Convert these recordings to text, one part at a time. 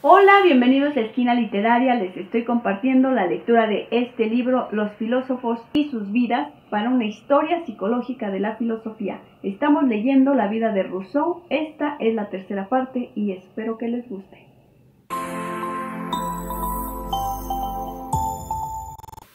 Hola, bienvenidos a Esquina Literaria. Les estoy compartiendo la lectura de este libro, Los filósofos y sus vidas, para una historia psicológica de la filosofía. Estamos leyendo la vida de Rousseau. Esta es la tercera parte y espero que les guste.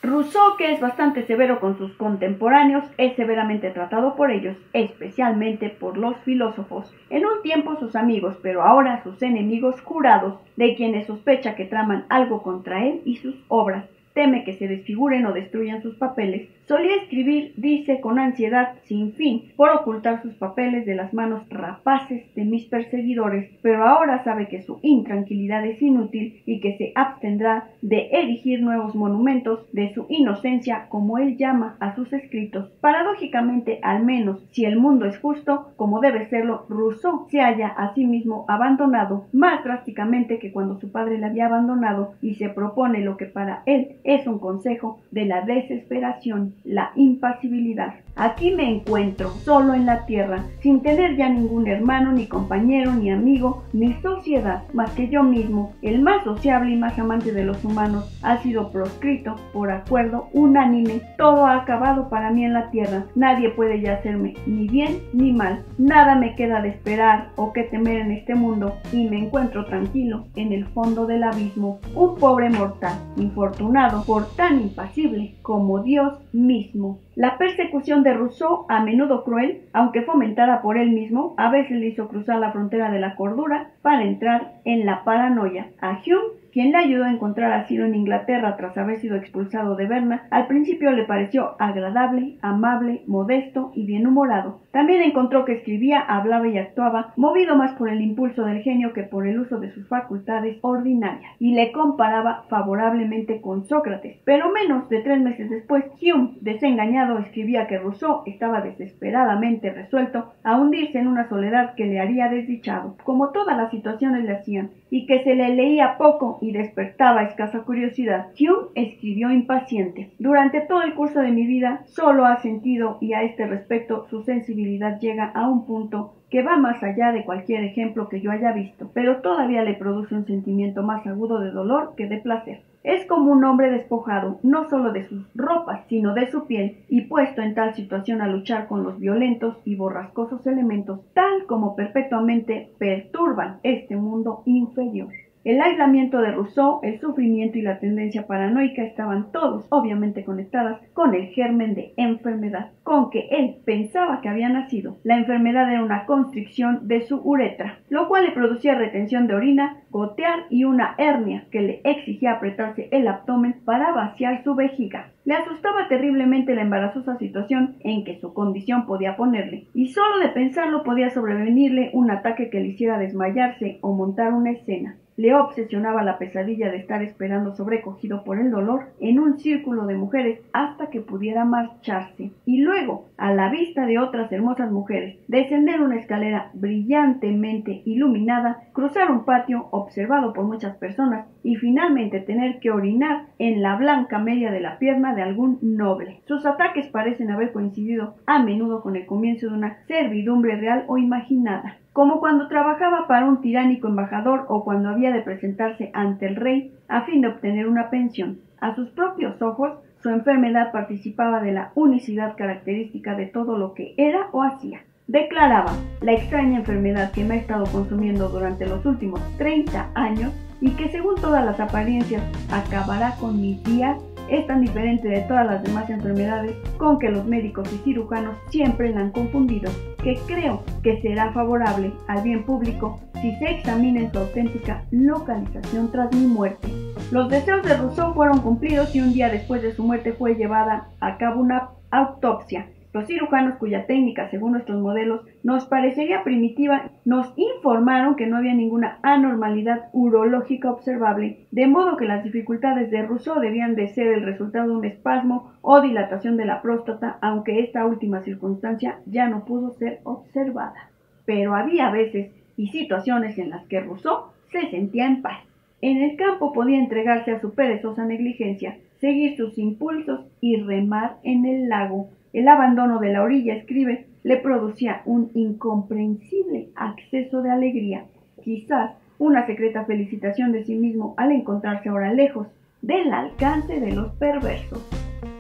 Rousseau, que es bastante severo con sus contemporáneos, es severamente tratado por ellos, especialmente por los filósofos. En un tiempo sus amigos, pero ahora sus enemigos jurados, de quienes sospecha que traman algo contra él y sus obras. Teme que se desfiguren o destruyan sus papeles. Solía escribir, dice, con ansiedad sin fin, por ocultar sus papeles de las manos rapaces de mis perseguidores, pero ahora sabe que su intranquilidad es inútil y que se abstendrá de erigir nuevos monumentos de su inocencia, como él llama a sus escritos. Paradójicamente, al menos, si el mundo es justo, como debe serlo, Rousseau se halla a sí mismo abandonado, más drásticamente que cuando su padre le había abandonado, y se propone lo que para él es un consejo de la desesperación, la impasibilidad. Aquí me encuentro, solo en la tierra, sin tener ya ningún hermano, ni compañero, ni amigo, ni sociedad, más que yo mismo, el más sociable y más amante de los humanos, ha sido proscrito por acuerdo unánime. Todo ha acabado para mí en la tierra, nadie puede ya hacerme ni bien ni mal, nada me queda de esperar o que temer en este mundo, y me encuentro tranquilo en el fondo del abismo, un pobre mortal, infortunado por tan impasible como Dios mismo. La persecución de Rousseau, a menudo cruel, aunque fomentada por él mismo, a veces le hizo cruzar la frontera de la cordura para entrar en la paranoia. A Hume, quien le ayudó a encontrar asilo en Inglaterra tras haber sido expulsado de Berna, al principio le pareció agradable, amable, modesto y bienhumorado. También encontró que escribía, hablaba y actuaba, movido más por el impulso del genio que por el uso de sus facultades ordinarias, y le comparaba favorablemente con Sócrates. Pero menos de 3 meses después, Hume, desengañado, escribía que Rousseau estaba desesperadamente resuelto a hundirse en una soledad que le haría desdichado, como todas las situaciones le hacían, y que se le leía poco y despertaba escasa curiosidad. Hume escribió impaciente: durante todo el curso de mi vida solo ha sentido, y a este respecto su sensibilidad llega a un punto que va más allá de cualquier ejemplo que yo haya visto, pero todavía le produce un sentimiento más agudo de dolor que de placer. Es como un hombre despojado, no solo de sus ropas, sino de su piel, y puesto en tal situación a luchar con los violentos y borrascosos elementos, tal como perpetuamente perturban este mundo inferior. El aislamiento de Rousseau, el sufrimiento y la tendencia paranoica estaban todos obviamente conectadas con el germen de enfermedad con que él pensaba que había nacido. La enfermedad era una constricción de su uretra, lo cual le producía retención de orina, gotear y una hernia que le exigía apretarse el abdomen para vaciar su vejiga. Le asustaba terriblemente la embarazosa situación en que su condición podía ponerle, y solo de pensarlo podía sobrevenirle un ataque que le hiciera desmayarse o montar una escena. Le obsesionaba la pesadilla de estar esperando, sobrecogido por el dolor, en un círculo de mujeres hasta que pudiera marcharse, y luego, a la vista de otras hermosas mujeres, descender una escalera brillantemente iluminada, cruzar un patio observado por muchas personas y finalmente tener que orinar en la blanca media de la pierna de algún noble. Sus ataques parecen haber coincidido a menudo con el comienzo de una servidumbre real o imaginada, como cuando trabajaba para un tiránico embajador o cuando había de presentarse ante el rey a fin de obtener una pensión. A sus propios ojos, su enfermedad participaba de la unicidad característica de todo lo que era o hacía. Declaraba: la extraña enfermedad que me ha estado consumiendo durante los últimos 30 años y que según todas las apariencias acabará con mis días, es tan diferente de todas las demás enfermedades con que los médicos y cirujanos siempre la han confundido, que creo que será favorable al bien público si se examina en su auténtica localización tras mi muerte. Los deseos de Rousseau fueron cumplidos y un día después de su muerte fue llevada a cabo una autopsia. Los cirujanos, cuya técnica, según nuestros modelos, nos parecería primitiva, nos informaron que no había ninguna anormalidad urológica observable, de modo que las dificultades de Rousseau debían de ser el resultado de un espasmo o dilatación de la próstata, aunque esta última circunstancia ya no pudo ser observada. Pero había veces y situaciones en las que Rousseau se sentía en paz. En el campo podía entregarse a su perezosa negligencia, seguir sus impulsos y remar en el lago. El abandono de la orilla, escribe, le producía un incomprensible acceso de alegría. Quizás una secreta felicitación de sí mismo al encontrarse ahora lejos del alcance de los perversos.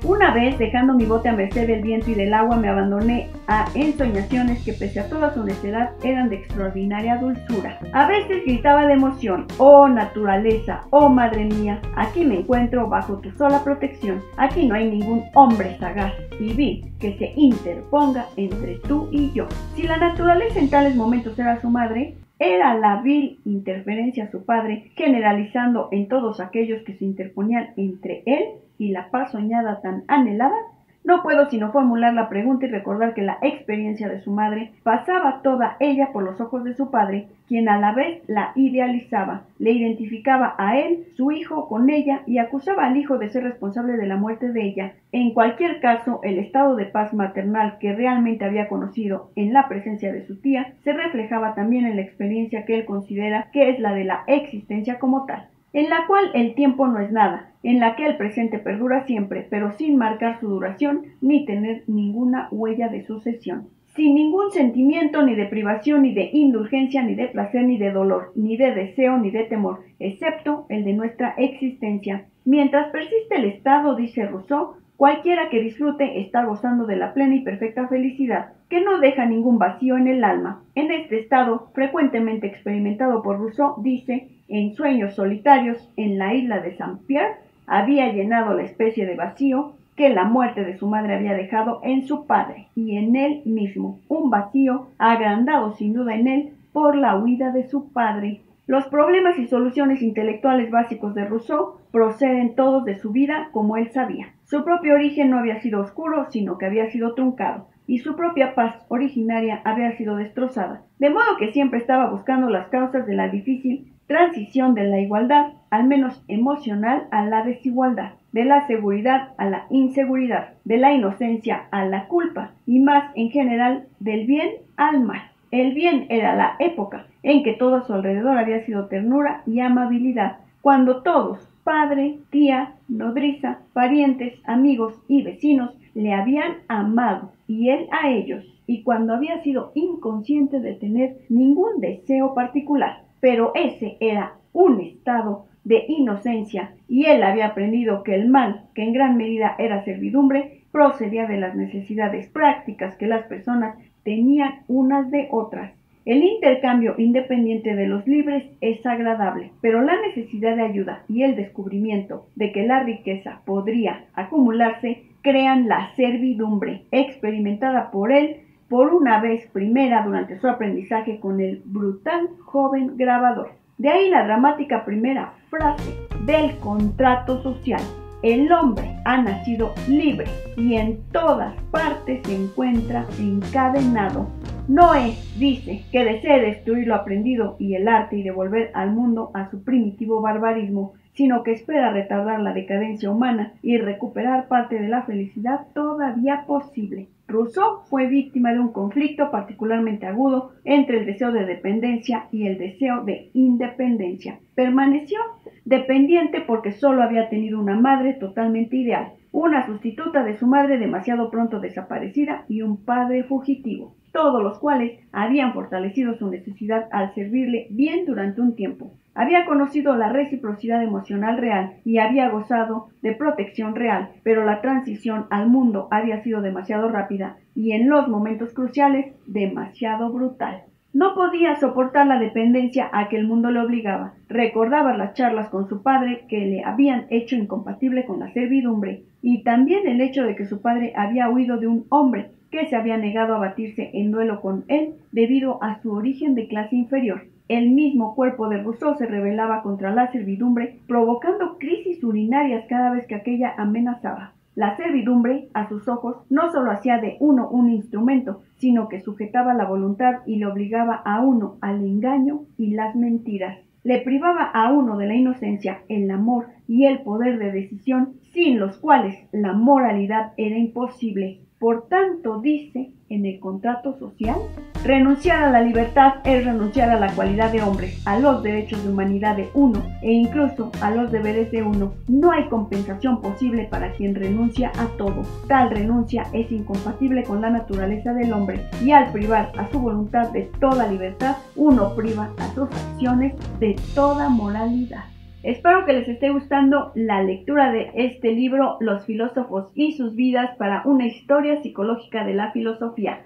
Una vez, dejando mi bote a merced del viento y del agua, me abandoné a ensoñaciones que, pese a toda su necedad, eran de extraordinaria dulzura. A veces gritaba de emoción: oh naturaleza, oh madre mía, aquí me encuentro bajo tu sola protección, aquí no hay ningún hombre sagaz y vil que se interponga entre tú y yo. Si la naturaleza en tales momentos era su madre, era la vil interferencia su padre, generalizando en todos aquellos que se interponían entre él y la paz soñada tan anhelada. No puedo sino formular la pregunta y recordar que la experiencia de su madre pasaba toda ella por los ojos de su padre, quien a la vez la idealizaba, le identificaba a él, su hijo, con ella y acusaba al hijo de ser responsable de la muerte de ella. En cualquier caso, el estado de paz maternal que realmente había conocido en la presencia de su tía se reflejaba también en la experiencia que él considera que es la de la existencia como tal, en la cual el tiempo no es nada, en la que el presente perdura siempre, pero sin marcar su duración ni tener ninguna huella de sucesión, sin ningún sentimiento ni de privación, ni de indulgencia, ni de placer, ni de dolor, ni de deseo, ni de temor, excepto el de nuestra existencia. Mientras persiste el estado, dice Rousseau, cualquiera que disfrute está gozando de la plena y perfecta felicidad, que no deja ningún vacío en el alma. En este estado, frecuentemente experimentado por Rousseau, dice: en sueños solitarios, en la isla de Saint-Pierre, había llenado la especie de vacío que la muerte de su madre había dejado en su padre y en él mismo, un vacío agrandado sin duda en él por la huida de su padre. Los problemas y soluciones intelectuales básicos de Rousseau proceden todos de su vida, como él sabía. Su propio origen no había sido oscuro, sino que había sido truncado, y su propia paz originaria había sido destrozada, de modo que siempre estaba buscando las causas de la difícil transición de la igualdad, al menos emocional, a la desigualdad, de la seguridad a la inseguridad, de la inocencia a la culpa, y más en general del bien al mal. El bien era la época en que todo a su alrededor había sido ternura y amabilidad, cuando todos, padre, tía, nodriza, parientes, amigos y vecinos, le habían amado y él a ellos, y cuando había sido inconsciente de tener ningún deseo particular. Pero ese era un estado de inocencia, y él había aprendido que el mal, que en gran medida era servidumbre, procedía de las necesidades prácticas que las personas tenían unas de otras. El intercambio independiente de los libres es agradable, pero la necesidad de ayuda y el descubrimiento de que la riqueza podría acumularse crean la servidumbre, experimentada por él por una vez primera durante su aprendizaje con el brutal joven grabador. De ahí la dramática primera frase del contrato social: el hombre ha nacido libre y en todas partes se encuentra encadenado. No es, dice, que desee destruir lo aprendido y el arte y devolver al mundo a su primitivo barbarismo, sino que espera retardar la decadencia humana y recuperar parte de la felicidad todavía posible. Rousseau fue víctima de un conflicto particularmente agudo entre el deseo de dependencia y el deseo de independencia. Permaneció dependiente porque solo había tenido una madre totalmente ideal, una sustituta de su madre demasiado pronto desaparecida y un padre fugitivo, todos los cuales habían fortalecido su necesidad al servirle bien durante un tiempo. Había conocido la reciprocidad emocional real y había gozado de protección real, pero la transición al mundo había sido demasiado rápida y en los momentos cruciales demasiado brutal. No podía soportar la dependencia a que el mundo le obligaba. Recordaba las charlas con su padre que le habían hecho incompatible con la servidumbre, y también el hecho de que su padre había huido de un hombre que se había negado a batirse en duelo con él debido a su origen de clase inferior. El mismo cuerpo de Rousseau se rebelaba contra la servidumbre, provocando crisis urinarias cada vez que aquella amenazaba. La servidumbre, a sus ojos, no solo hacía de uno un instrumento, sino que sujetaba la voluntad y le obligaba a uno al engaño y las mentiras. Le privaba a uno de la inocencia, el amor y el poder de decisión, sin los cuales la moralidad era imposible. Por tanto, dice en el contrato social, renunciar a la libertad es renunciar a la cualidad de hombre, a los derechos de humanidad de uno e incluso a los deberes de uno. No hay compensación posible para quien renuncia a todo. Tal renuncia es incompatible con la naturaleza del hombre y al privar a su voluntad de toda libertad, uno priva a sus acciones de toda moralidad. Espero que les esté gustando la lectura de este libro, Los filósofos y sus vidas, para una historia psicológica de la filosofía.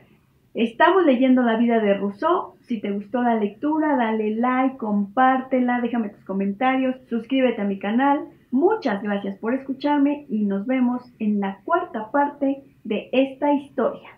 Estamos leyendo la vida de Rousseau. Si te gustó la lectura, dale like, compártela, déjame tus comentarios, suscríbete a mi canal. Muchas gracias por escucharme y nos vemos en la cuarta parte de esta historia.